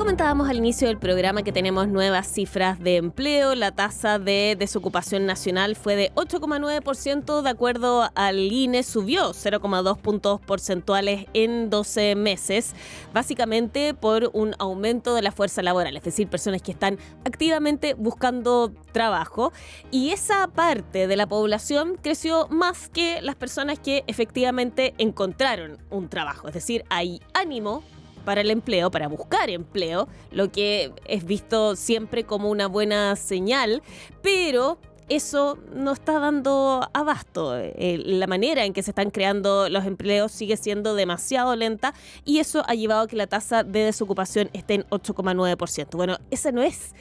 comentábamos al inicio del programa que tenemos nuevas cifras de empleo. La tasa de desocupación nacional fue de 8,9%, de acuerdo al INE, subió 0,2 puntos porcentuales en 12 meses, básicamente por un aumento de la fuerza laboral, es decir, personas que están activamente buscando trabajo. Y esa parte de la población creció más que las personas que efectivamente encontraron un trabajo, es decir, hay ánimo para el empleo, para buscar empleo, lo que es visto siempre como una buena señal, pero eso no está dando abasto. La manera en que se están creando los empleos sigue siendo demasiado lenta y eso ha llevado a que la tasa de desocupación esté en 8,9%. Bueno, esa no es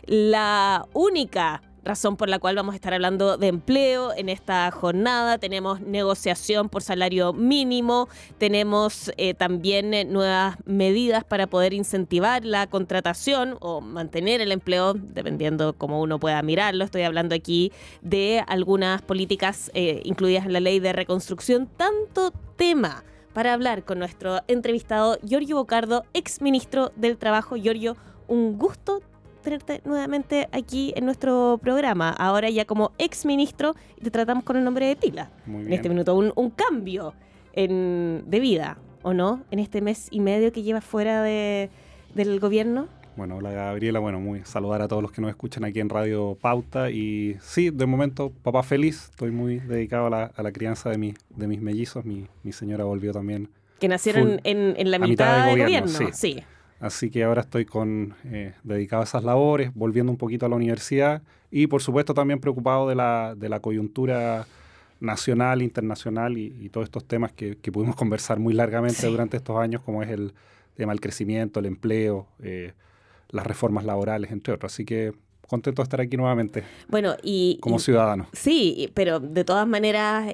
la única razón por la cual vamos a estar hablando de empleo en esta jornada. Tenemos negociación por salario mínimo, tenemos también nuevas medidas para poder incentivar la contratación o mantener el empleo, dependiendo cómo uno pueda mirarlo. Estoy hablando aquí de algunas políticas incluidas en la ley de reconstrucción. Tanto tema para hablar con nuestro entrevistado Giorgio Bocardo, exministro del Trabajo. Giorgio, un gusto tenerte nuevamente aquí en nuestro programa, ahora ya como exministro, y te tratamos con el nombre de pila. Muy bien. En este minuto, un cambio de vida, ¿o no? En este mes y medio que llevas fuera del gobierno. Bueno, hola Gabriela, saludar a todos los que nos escuchan aquí en Radio Pauta. Y sí, de momento, papá feliz, estoy muy dedicado a la crianza de mis mellizos. Mi señora volvió también. Que nacieron en la mitad del gobierno. Sí. Así que ahora estoy dedicado a esas labores, volviendo un poquito a la universidad y por supuesto también preocupado de la coyuntura nacional, internacional y todos estos temas que pudimos conversar muy largamente durante estos años, como es el tema del crecimiento, el empleo, las reformas laborales, entre otros. Así que contento de estar aquí nuevamente como ciudadano. Sí, pero de todas maneras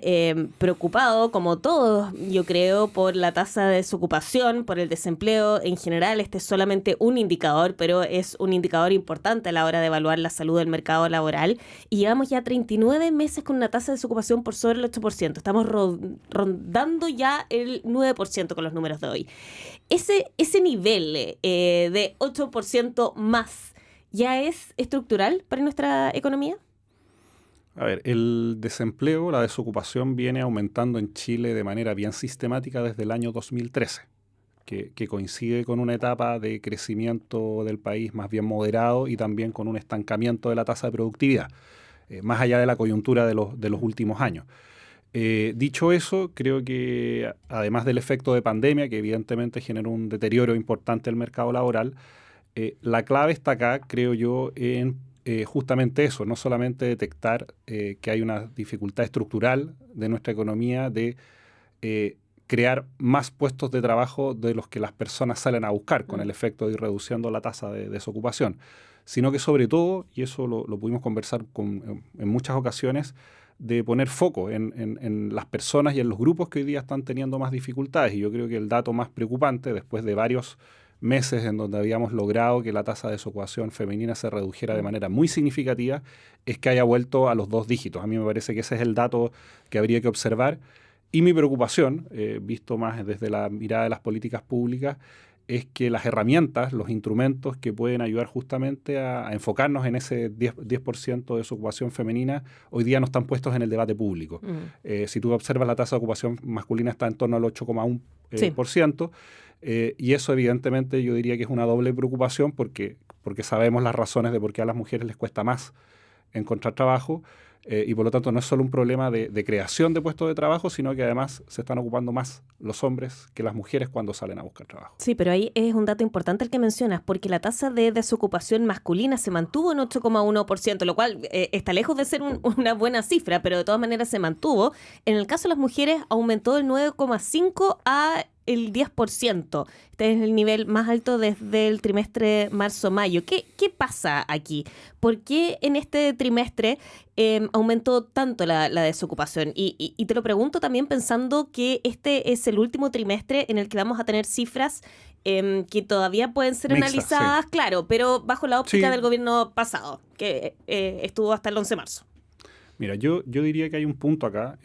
preocupado, como todos, yo creo, por la tasa de desocupación, por el desempleo en general. Este es solamente un indicador, pero es un indicador importante a la hora de evaluar la salud del mercado laboral. Y llevamos ya 39 meses con una tasa de desocupación por sobre el 8%. Estamos rondando ya el 9% con los números de hoy. Ese nivel de 8% más, ¿ya es estructural para nuestra economía? A ver, el desempleo, la desocupación viene aumentando en Chile de manera bien sistemática desde el año 2013, que coincide con una etapa de crecimiento del país más bien moderado y también con un estancamiento de la tasa de productividad, más allá de la coyuntura de los últimos años. Dicho eso, creo que además del efecto de pandemia, que evidentemente generó un deterioro importante del mercado laboral, la clave está acá, creo yo, en justamente eso, no solamente detectar que hay una dificultad estructural de nuestra economía de crear más puestos de trabajo de los que las personas salen a buscar con el efecto de ir reduciendo la tasa de desocupación, sino que sobre todo, y eso lo pudimos conversar en muchas ocasiones, de poner foco en las personas y en los grupos que hoy día están teniendo más dificultades. Y yo creo que el dato más preocupante, después de varios meses en donde habíamos logrado que la tasa de desocupación femenina se redujera de manera muy significativa, es que haya vuelto a los 2 dígitos. A mí me parece que ese es el dato que habría que observar. Y mi preocupación, visto más desde la mirada de las políticas públicas, es que las herramientas, los instrumentos que pueden ayudar justamente a enfocarnos en ese 10% de desocupación femenina, hoy día no están puestos en el debate público. Si tú observas, la tasa de ocupación masculina está en torno al 8,1%. Y eso evidentemente yo diría que es una doble preocupación porque sabemos las razones de por qué a las mujeres les cuesta más encontrar trabajo y por lo tanto no es solo un problema de creación de puestos de trabajo, sino que además se están ocupando más los hombres que las mujeres cuando salen a buscar trabajo. Sí, pero ahí es un dato importante el que mencionas, porque la tasa de desocupación masculina se mantuvo en 8,1%, lo cual está lejos de ser una buena cifra, pero de todas maneras se mantuvo. En el caso de las mujeres aumentó del 9,5% a el 10%. Este es el nivel más alto desde el trimestre marzo-mayo. ¿Qué pasa aquí? ¿Por qué en este trimestre aumentó tanto la desocupación? Y te lo pregunto también pensando que este es el último trimestre en el que vamos a tener cifras que todavía pueden ser analizadas, sí, claro, pero bajo la óptica del gobierno pasado, que estuvo hasta el 11 de marzo. Mira, yo diría que hay un punto acá,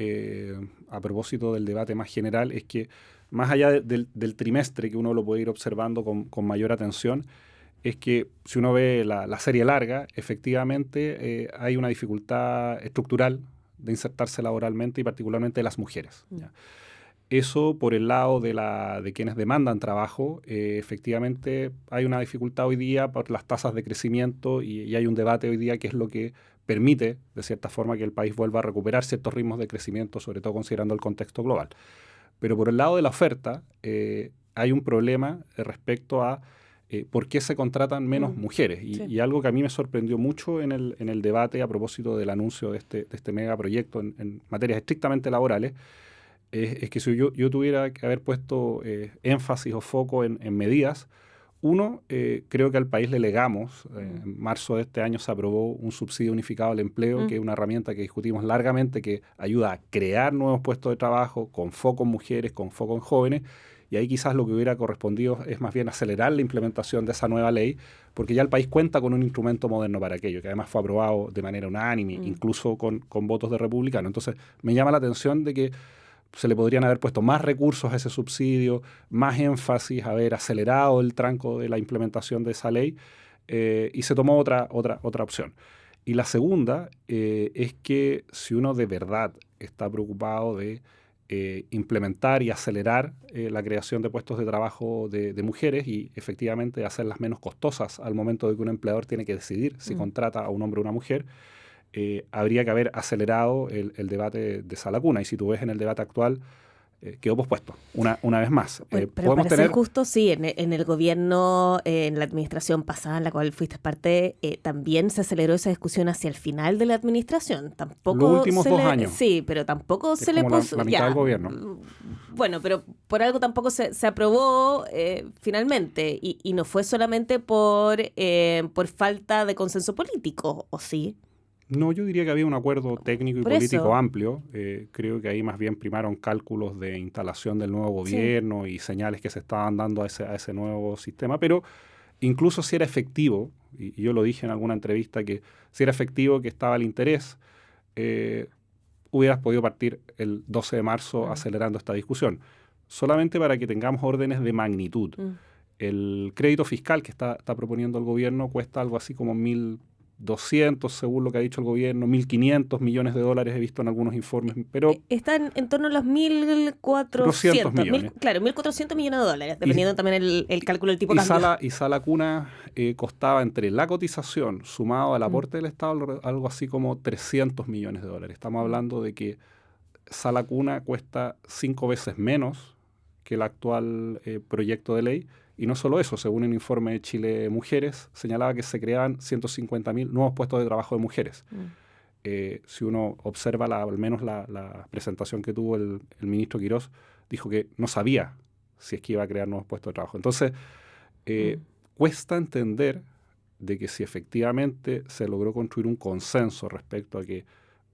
a propósito del debate más general, es que más allá del trimestre, que uno lo puede ir observando con mayor atención, creo que hay un punto que es fundamental, que es que es que si uno ve la serie larga, efectivamente hay una dificultad estructural de insertarse laboralmente y particularmente de las mujeres. ¿Ya? Eso por el lado de quienes demandan trabajo, efectivamente hay una dificultad hoy día por las tasas de crecimiento y hay un debate hoy día que es lo que permite, de cierta forma, que el país vuelva a recuperar ciertos ritmos de crecimiento, sobre todo considerando el contexto global. Pero por el lado de la oferta, hay un problema respecto a por qué se contratan menos mujeres. Y algo que a mí me sorprendió mucho en el debate a propósito del anuncio de este megaproyecto en materias estrictamente laborales, es que si yo tuviera que haber puesto énfasis o foco en medidas, uno, creo que al país le legamos, en marzo de este año se aprobó un subsidio unificado al empleo, que es una herramienta que discutimos largamente, que ayuda a crear nuevos puestos de trabajo con foco en mujeres, con foco en jóvenes, y ahí quizás lo que hubiera correspondido es más bien acelerar la implementación de esa nueva ley, porque ya el país cuenta con un instrumento moderno para aquello, que además fue aprobado de manera unánime, incluso con votos de republicanos. Entonces, me llama la atención de que se le podrían haber puesto más recursos a ese subsidio, más énfasis, haber acelerado el tranco de la implementación de esa ley, y se tomó otra opción. Y la segunda es que si uno de verdad está preocupado de implementar y acelerar la creación de puestos de trabajo de mujeres y efectivamente hacerlas menos costosas al momento de que un empleador tiene que decidir si contrata a un hombre o una mujer, habría que haber acelerado el debate de Sala Cuna. Y si tú ves en el debate actual, quedó pospuesto una vez más. Pero para ser justo, sí, en el gobierno, en la administración pasada, en la cual fuiste parte, también se aceleró esa discusión hacia el final de la administración. Tampoco los últimos 2 años. Sí, pero tampoco se le puso... La mitad del gobierno. Bueno, pero por algo tampoco se aprobó finalmente. Y no fue solamente por falta de consenso político, ¿o sí? No, yo diría que había un acuerdo técnico y político amplio. Creo que ahí más bien primaron cálculos de instalación del nuevo gobierno y señales que se estaban dando a ese nuevo sistema. Pero incluso si era efectivo, y yo lo dije en alguna entrevista, que si era efectivo, que estaba el interés, hubieras podido partir el 12 de marzo acelerando esta discusión. Solamente para que tengamos órdenes de magnitud. El crédito fiscal que está proponiendo el gobierno cuesta algo así como 1.200, según lo que ha dicho el gobierno, 1.500 millones de dólares he visto en algunos informes, pero... Están en torno a los 1.400 millones. Claro, 1.400 millones de dólares, dependiendo también el cálculo del tipo de cambio. Y Sala Cuna costaba entre la cotización sumado al aporte del Estado algo así como 300 millones de dólares. Estamos hablando de que Sala Cuna cuesta 5 veces menos que el actual proyecto de ley. Y no solo eso, según un informe de Chile Mujeres, señalaba que se creaban 150.000 nuevos puestos de trabajo de mujeres. Si uno observa al menos la presentación que tuvo el ministro Quirós, dijo que no sabía si es que iba a crear nuevos puestos de trabajo. Entonces, cuesta entender de que si efectivamente se logró construir un consenso respecto a que,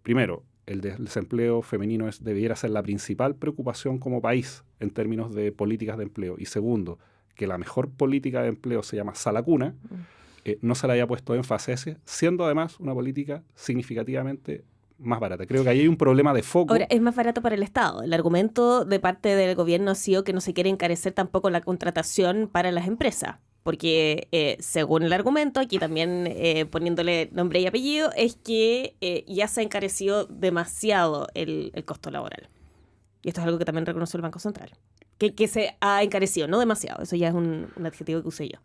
primero, el desempleo femenino debiera ser la principal preocupación como país en términos de políticas de empleo. Y segundo, que la mejor política de empleo se llama Sala Cuna, no se le haya puesto énfasis, siendo además una política significativamente más barata. Creo que ahí hay un problema de foco. Ahora, es más barato para el Estado. El argumento de parte del gobierno ha sido que no se quiere encarecer tampoco la contratación para las empresas. Porque según el argumento, aquí también poniéndole nombre y apellido, es que ya se ha encarecido demasiado el costo laboral. Y esto es algo que también reconoce el Banco Central. Que se ha encarecido, no demasiado. Eso ya es un adjetivo que usé yo.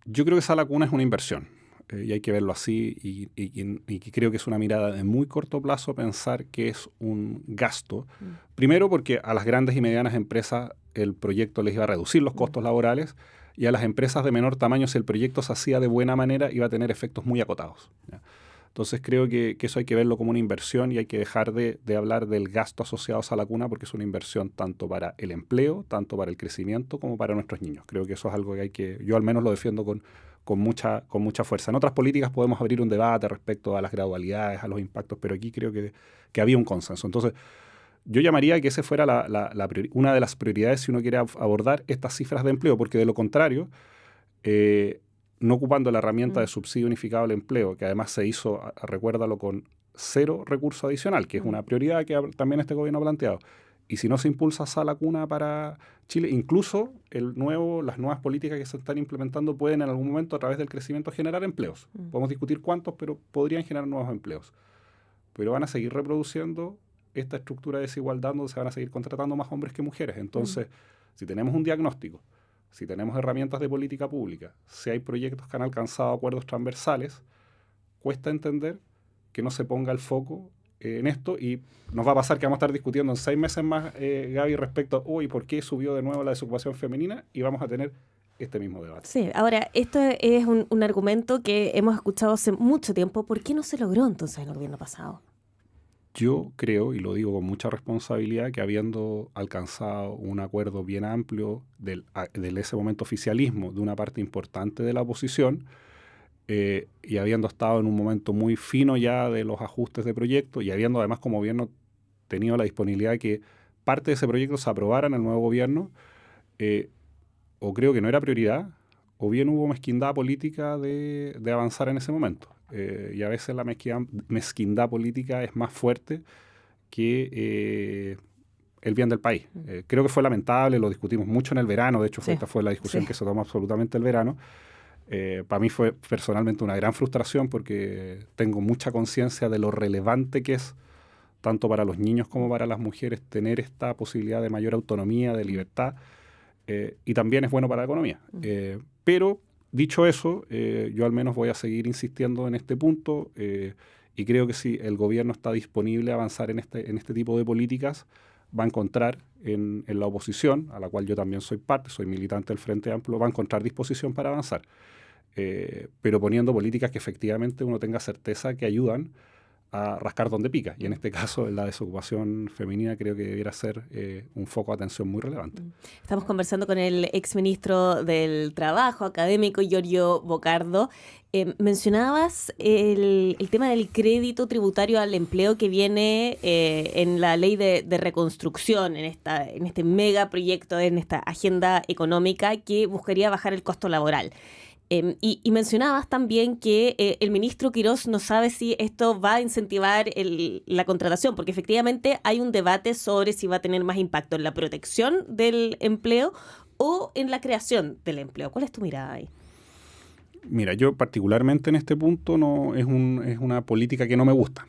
Yo creo que Sala Cuna es una inversión. Y hay que verlo así. Y creo que es una mirada de muy corto plazo pensar que es un gasto. Primero porque a las grandes y medianas empresas el proyecto les iba a reducir los costos laborales. Y a las empresas de menor tamaño, si el proyecto se hacía de buena manera, iba a tener efectos muy acotados, ¿ya? Entonces creo que eso hay que verlo como una inversión y hay que dejar de hablar del gasto asociado a Sala Cuna porque es una inversión tanto para el empleo, tanto para el crecimiento como para nuestros niños. Creo que eso es algo que yo al menos lo defiendo con mucha fuerza. En otras políticas podemos abrir un debate respecto a las gradualidades, a los impactos, pero aquí creo que había un consenso. Entonces yo llamaría que ese fuera una de las prioridades si uno quiere abordar estas cifras de empleo, porque de lo contrario... no ocupando la herramienta de subsidio unificado al empleo, que además se hizo, recuérdalo, con 0 recurso adicional, que es una prioridad que también este gobierno ha planteado, y si no se impulsa sala cuna para Chile, incluso las nuevas políticas que se están implementando pueden en algún momento a través del crecimiento generar empleos. Podemos discutir cuántos, pero podrían generar nuevos empleos. Pero van a seguir reproduciendo esta estructura de desigualdad donde se van a seguir contratando más hombres que mujeres. Entonces, si tenemos un diagnóstico, si tenemos herramientas de política pública, si hay proyectos que han alcanzado acuerdos transversales, cuesta entender que no se ponga el foco en esto, y nos va a pasar que vamos a estar discutiendo en 6 meses más, Gaby, respecto a ¿por qué subió de nuevo la desocupación femenina? Y vamos a tener este mismo debate. Sí, ahora, esto es un argumento que hemos escuchado hace mucho tiempo. ¿Por qué no se logró entonces en el gobierno pasado? Yo creo, y lo digo con mucha responsabilidad, que habiendo alcanzado un acuerdo bien amplio del ese momento oficialismo de una parte importante de la oposición, y habiendo estado en un momento muy fino ya de los ajustes de proyecto, y habiendo además como gobierno tenido la disponibilidad de que parte de ese proyecto se aprobara en el nuevo gobierno, o creo que no era prioridad, o bien hubo mezquindad política de avanzar en ese momento. Y a veces la mezquindad política es más fuerte que el bien del país. Creo que fue lamentable, lo discutimos mucho en el verano, de hecho esta fue la discusión que se tomó absolutamente el verano. Para mí fue personalmente una gran frustración porque tengo mucha conciencia de lo relevante que es, tanto para los niños como para las mujeres, tener esta posibilidad de mayor autonomía, de libertad, y también es bueno para la economía. Pero, dicho eso, yo al menos voy a seguir insistiendo en este punto, y creo que si el gobierno está disponible a avanzar en este tipo de políticas, va a encontrar en la oposición, a la cual yo también soy parte, soy militante del Frente Amplio, va a encontrar disposición para avanzar. Pero poniendo políticas que efectivamente uno tenga certeza que ayudan a rascar donde pica. Y en este caso, la desocupación femenina creo que debiera ser un foco de atención muy relevante. Estamos conversando con el exministro del Trabajo, académico, Giorgio Bocardo. Mencionabas el tema del crédito tributario al empleo que viene en la ley de reconstrucción, en este megaproyecto, en esta agenda económica que buscaría bajar el costo laboral. Y mencionabas también que el ministro Quirós no sabe si esto va a incentivar la contratación, porque efectivamente hay un debate sobre si va a tener más impacto en la protección del empleo o en la creación del empleo. ¿Cuál es tu mirada ahí? Mira, yo particularmente en este punto es una política que no me gusta.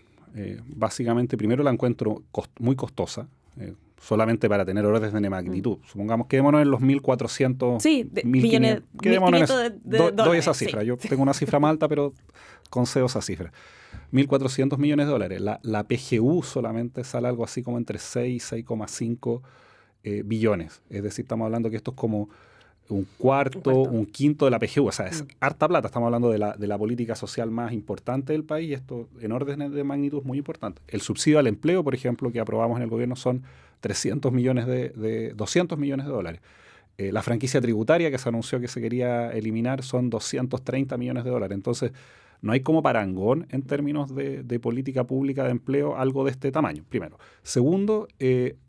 Básicamente, primero la encuentro muy costosa, solamente para tener órdenes de magnitud. Supongamos, quedémonos en los 1.400 millones. Quedémonos en eso. Doy esa cifra. Sí. Yo tengo una cifra más alta, pero concedo esa cifra. 1.400 millones de dólares. La PGU solamente sale algo así como entre 6 y 6,5 billones. Es decir, estamos hablando que esto es como un cuarto, un quinto de la PGU. O sea, es harta plata. Estamos hablando de la política social más importante del país, y esto en órdenes de magnitud es muy importante. El subsidio al empleo, por ejemplo, que aprobamos en el gobierno son 200 millones de dólares. La franquicia tributaria que se anunció que se quería eliminar son 230 millones de dólares. Entonces, no hay como parangón en términos de política pública de empleo algo de este tamaño, primero. Segundo,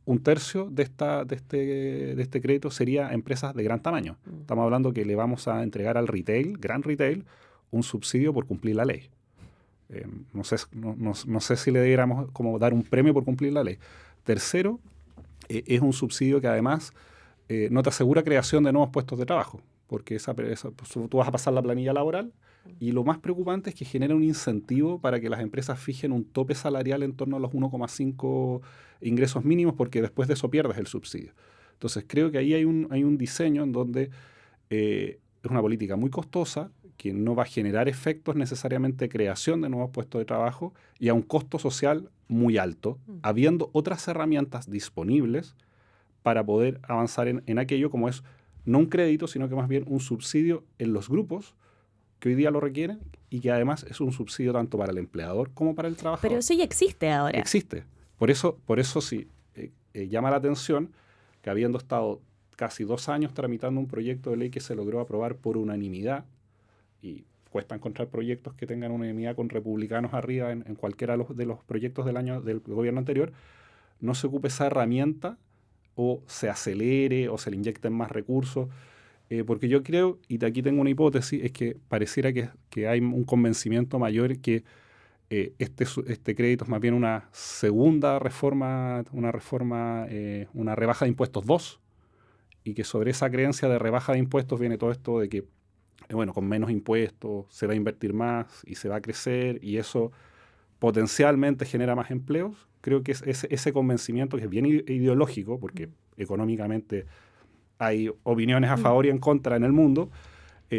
un tercio de este crédito sería empresas de gran tamaño. Estamos hablando que le vamos a entregar al gran retail, un subsidio por cumplir la ley. No sé si le debiéramos como dar un premio por cumplir la ley. Tercero, es un subsidio que además no te asegura creación de nuevos puestos de trabajo, porque tú vas a pasar la planilla laboral, y lo más preocupante es que genera un incentivo para que las empresas fijen un tope salarial en torno a los 1,5 ingresos mínimos, porque después de eso pierdes el subsidio. Entonces creo que ahí hay un diseño en donde es una política muy costosa, que no va a generar efectos necesariamente de creación de nuevos puestos de trabajo, y a un costo social muy alto, habiendo otras herramientas disponibles para poder avanzar en aquello, como es no un crédito, sino que más bien un subsidio en los grupos que hoy día lo requieren, y que además es un subsidio tanto para el empleador como para el trabajador. Pero eso ya existe ahora. Existe. Por eso sí llama la atención que, habiendo estado casi 2 años tramitando un proyecto de ley que se logró aprobar por unanimidad, y cuesta encontrar proyectos que tengan unanimidad con republicanos arriba en cualquiera de los proyectos del gobierno anterior, no se ocupe esa herramienta, o se acelere, o se le inyecten más recursos. Porque yo creo, y de aquí tengo una hipótesis, es que pareciera que hay un convencimiento mayor que Este crédito es más bien una segunda reforma, una rebaja de impuestos 2, y que sobre esa creencia de rebaja de impuestos viene todo esto de que, con menos impuestos se va a invertir más y se va a crecer, y eso potencialmente genera más empleos. Creo que es ese convencimiento, que es bien ideológico, porque económicamente hay opiniones a favor y en contra en el mundo,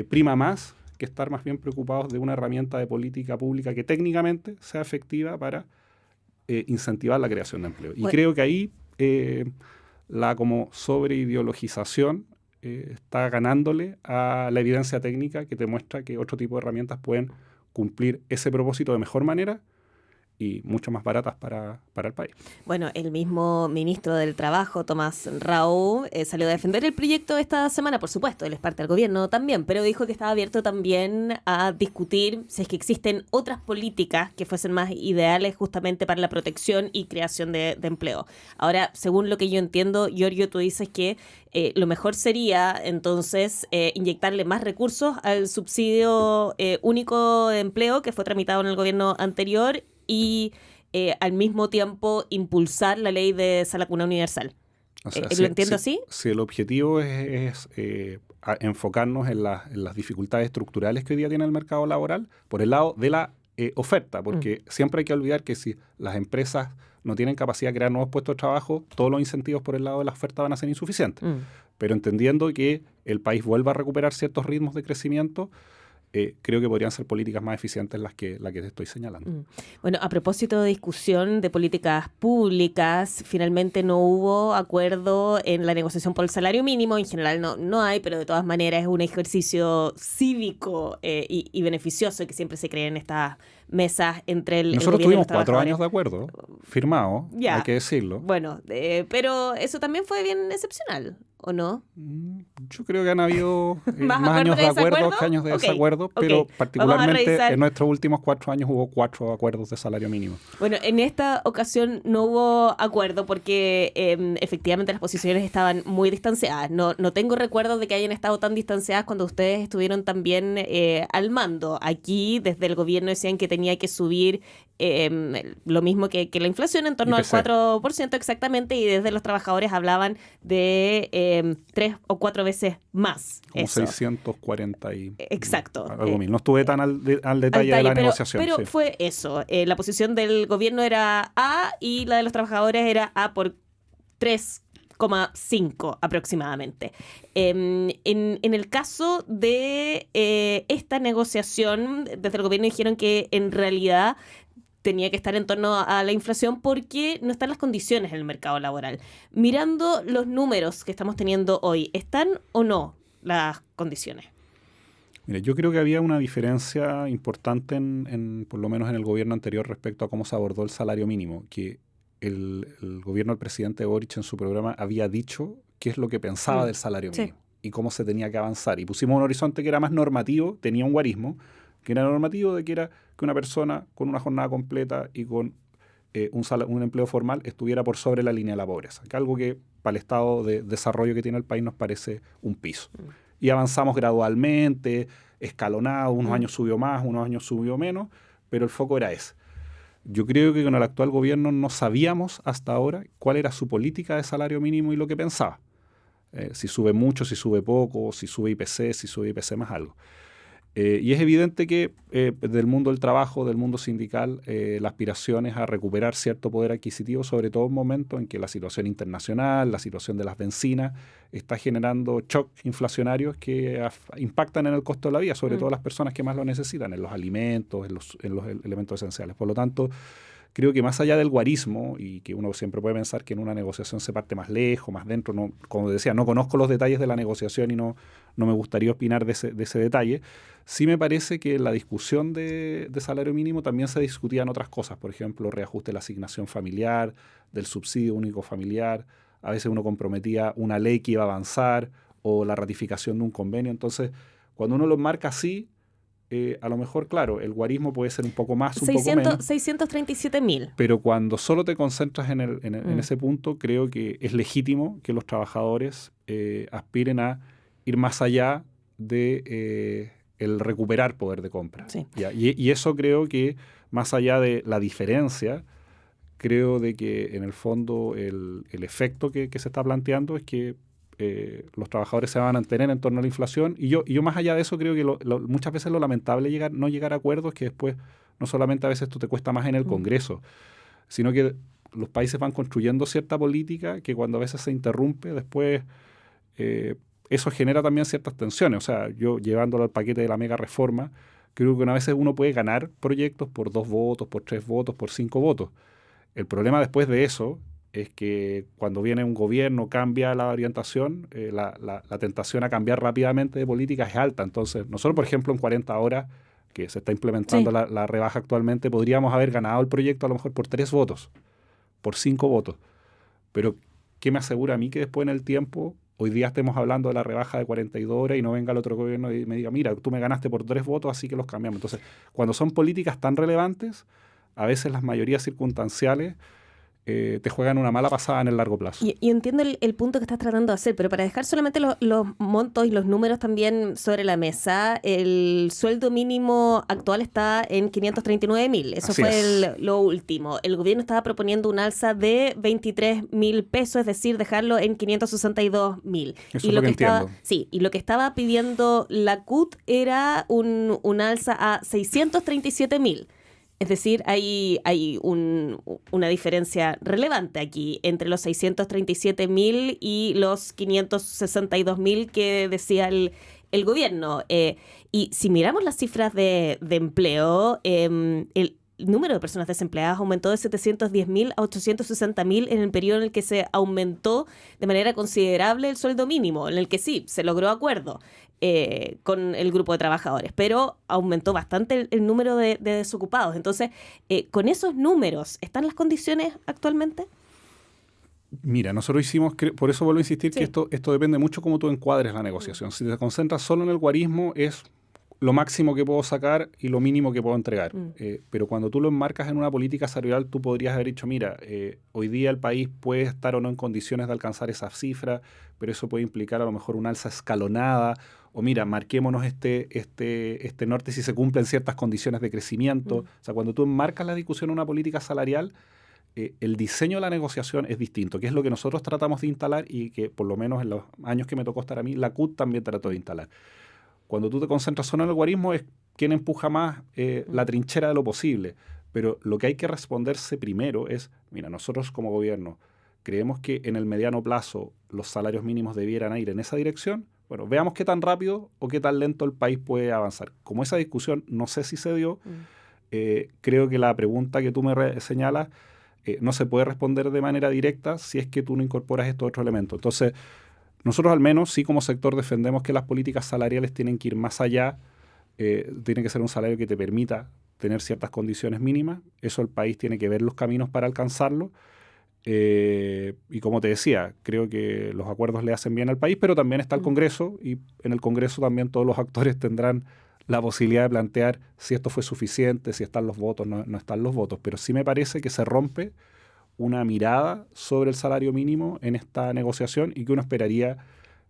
prima más que estar más bien preocupados de una herramienta de política pública que técnicamente sea efectiva para incentivar la creación de empleo. Y creo que ahí la como sobreideologización está ganándole a la evidencia técnica, que te muestra que otro tipo de herramientas pueden cumplir ese propósito de mejor manera y mucho más baratas para el país. Bueno, el mismo ministro del Trabajo, Tomás Rau, salió a defender el proyecto esta semana. Por supuesto, él es parte del gobierno también, pero dijo que estaba abierto también a discutir si es que existen otras políticas que fuesen más ideales justamente para la protección y creación de empleo. Ahora, según lo que yo entiendo, Giorgio, tú dices que lo mejor sería entonces inyectarle más recursos al subsidio único de empleo que fue tramitado en el gobierno anterior, y al mismo tiempo impulsar la ley de sala cuna universal. O sea, ¿Lo entiendo así? Si el objetivo es enfocarnos en las dificultades estructurales que hoy día tiene el mercado laboral, por el lado de la oferta, porque siempre hay que olvidar que si las empresas no tienen capacidad de crear nuevos puestos de trabajo, todos los incentivos por el lado de la oferta van a ser insuficientes. Pero entendiendo que el país vuelva a recuperar ciertos ritmos de crecimiento, creo que podrían ser políticas más eficientes la que te estoy señalando. Bueno, a propósito de discusión de políticas públicas, finalmente no hubo acuerdo en la negociación por el salario mínimo. En general no hay, pero de todas maneras es un ejercicio cívico y beneficioso que siempre se crea en estas mesas entre el Nosotros gobierno y los tuvimos 4 trabajadores. años de acuerdo, firmado, hay que decirlo. Bueno, pero eso también fue bien excepcional, ¿o no? Yo creo que han habido ¿Más años de acuerdo desacuerdo? que años de Ok, desacuerdo, ok. pero particularmente en en nuestros últimos 4 años hubo 4 acuerdos de salario mínimo. Bueno, en esta ocasión no hubo acuerdo porque efectivamente las posiciones estaban muy distanciadas. No tengo recuerdos de que hayan estado tan distanciadas cuando ustedes estuvieron también al mando. Aquí desde el gobierno decían que tenía que subir lo mismo que la inflación, en torno IPC. al 4% exactamente, y desde los trabajadores hablaban de 3 o 4 veces más. Como Eso. 640 y Exacto. algo mil. No estuve tan al detalle de la negociación. Pero sí. fue eso. La posición del gobierno era A y la de los trabajadores era A por 3,5 aproximadamente. En el caso de esta negociación, desde el gobierno dijeron que en realidad tenía que estar en torno a la inflación porque no están las condiciones en el mercado laboral. Mirando los números que estamos teniendo hoy, ¿están o no las condiciones? Mire, yo creo que había una diferencia importante por lo menos en el gobierno anterior respecto a cómo se abordó el salario mínimo, que el gobierno del presidente Boric en su programa había dicho qué es lo que pensaba del salario mínimo y cómo se tenía que avanzar. Y pusimos un horizonte que era más normativo, tenía un guarismo, que era normativo de que era que una persona con una jornada completa y con un empleo formal estuviera por sobre la línea de la pobreza, que algo que para el estado de desarrollo que tiene el país nos parece un piso. Y avanzamos gradualmente, escalonado, unos años subió más, unos años subió menos, pero el foco era ese. Yo creo que con el actual gobierno no sabíamos hasta ahora cuál era su política de salario mínimo y lo que pensaba. Si sube mucho, si sube poco, si sube IPC, si sube IPC más algo. Y es evidente que del mundo del trabajo, del mundo sindical, la aspiración es a recuperar cierto poder adquisitivo, sobre todo en momentos en que la situación internacional, la situación de las bencinas, está generando shocks inflacionarios que impactan en el costo de la vida, sobre todo las personas que más lo necesitan, en los alimentos, en los elementos esenciales. Por lo tanto, creo que más allá del guarismo, y que uno siempre puede pensar que en una negociación se parte más lejos, más dentro, como decía, no conozco los detalles de la negociación y no me gustaría opinar de ese detalle, sí me parece que la discusión de salario mínimo también se discutían otras cosas, por ejemplo, reajuste de la asignación familiar, del subsidio único familiar, a veces uno comprometía una ley que iba a avanzar o la ratificación de un convenio. Entonces, cuando uno lo marca así, a lo mejor, claro, el guarismo puede ser un poco más, un poco menos. 637.000. Pero cuando solo te concentras en ese punto, creo que es legítimo que los trabajadores aspiren a ir más allá de el recuperar poder de compra. Sí. ¿Ya? Y eso creo que, más allá de la diferencia, creo de que en el fondo el efecto que se está planteando es que los trabajadores se van a mantener en torno a la inflación. Y yo más allá de eso, creo que muchas veces lo lamentable no llegar a acuerdos es que después no solamente a veces tú te cuesta más en el Congreso, sino que los países van construyendo cierta política que cuando a veces se interrumpe, después eso genera también ciertas tensiones. O sea, yo llevándolo al paquete de la mega reforma, creo que una vez uno puede ganar proyectos por 2 votos, por 3 votos, por 5 votos. El problema después de eso es que cuando viene un gobierno, cambia la orientación, la tentación a cambiar rápidamente de política es alta. Entonces, nosotros, por ejemplo, en 40 horas, que se está implementando la rebaja actualmente, podríamos haber ganado el proyecto a lo mejor por 3 votos, por 5 votos. Pero, ¿qué me asegura a mí que después en el tiempo, hoy día estemos hablando de la rebaja de 42 horas y no venga el otro gobierno y me diga, mira, tú me ganaste por 3 votos, así que los cambiamos? Entonces, cuando son políticas tan relevantes, a veces las mayorías circunstanciales te juegan una mala pasada en el largo plazo. Y entiendo el punto que estás tratando de hacer, pero para dejar solamente los montos y los números también sobre la mesa, el sueldo mínimo actual está en 539.000. Eso Así fue lo último. El gobierno estaba proponiendo un alza de 23.000 pesos, es decir, dejarlo en 562.000. Eso es lo que entiendo. Sí, y lo que estaba pidiendo la CUT era un alza a 637.000. Es decir, hay una diferencia relevante aquí entre los 637.000 y los 562.000 que decía el gobierno. Y si miramos las cifras de empleo, el número de personas desempleadas aumentó de 710.000 a 860.000 en el periodo en el que se aumentó de manera considerable el sueldo mínimo, en el que sí, se logró acuerdo con el grupo de trabajadores, pero aumentó bastante el número de desocupados. Entonces, con esos números, ¿están las condiciones actualmente? Mira, nosotros hicimos, por eso vuelvo a insistir que esto depende mucho cómo tú encuadres la negociación. Si te concentras solo en el guarismo, es lo máximo que puedo sacar y lo mínimo que puedo entregar. Pero cuando tú lo enmarcas en una política salarial, tú podrías haber dicho, mira, hoy día el país puede estar o no en condiciones de alcanzar esa cifra, pero eso puede implicar a lo mejor una alza escalonada, o mira, marquémonos este norte si se cumplen ciertas condiciones de crecimiento. O sea, cuando tú enmarcas la discusión en una política salarial, el diseño de la negociación es distinto, que es lo que nosotros tratamos de instalar y que por lo menos en los años que me tocó estar a mí, la CUT también trató de instalar. Cuando tú te concentras solo en el guarismo es quien empuja más la trinchera de lo posible. Pero lo que hay que responderse primero es, mira, nosotros como gobierno creemos que en el mediano plazo los salarios mínimos debieran ir en esa dirección. Bueno, veamos qué tan rápido o qué tan lento el país puede avanzar. Como esa discusión no sé si se dio, creo que la pregunta que tú me señalas no se puede responder de manera directa si es que tú no incorporas estos otros elementos. Entonces, nosotros al menos sí como sector defendemos que las políticas salariales tienen que ir más allá, tiene que ser un salario que te permita tener ciertas condiciones mínimas, eso el país tiene que ver los caminos para alcanzarlo, y como te decía, creo que los acuerdos le hacen bien al país, pero también está el Congreso, y en el Congreso también todos los actores tendrán la posibilidad de plantear si esto fue suficiente, si están los votos, no están los votos, pero sí me parece que se rompe una mirada sobre el salario mínimo en esta negociación y que uno esperaría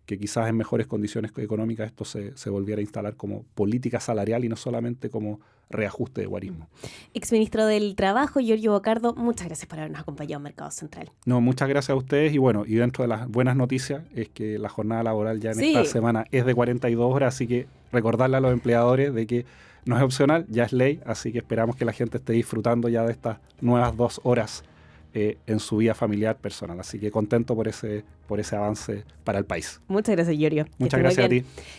que quizás en mejores condiciones económicas esto se volviera a instalar como política salarial y no solamente como reajuste de guarismo. Exministro del Trabajo, Giorgio Bocardo, muchas gracias por habernos acompañado en Mercado Central. No, muchas gracias a ustedes y bueno, y dentro de las buenas noticias es que la jornada laboral ya en esta semana es de 42 horas, así que recordarle a los empleadores de que no es opcional, ya es ley, así que esperamos que la gente esté disfrutando ya de estas nuevas 2 horas en su vida familiar personal. Así que contento por ese avance para el país. Muchas gracias, Giorgio. Muchas gracias a ti.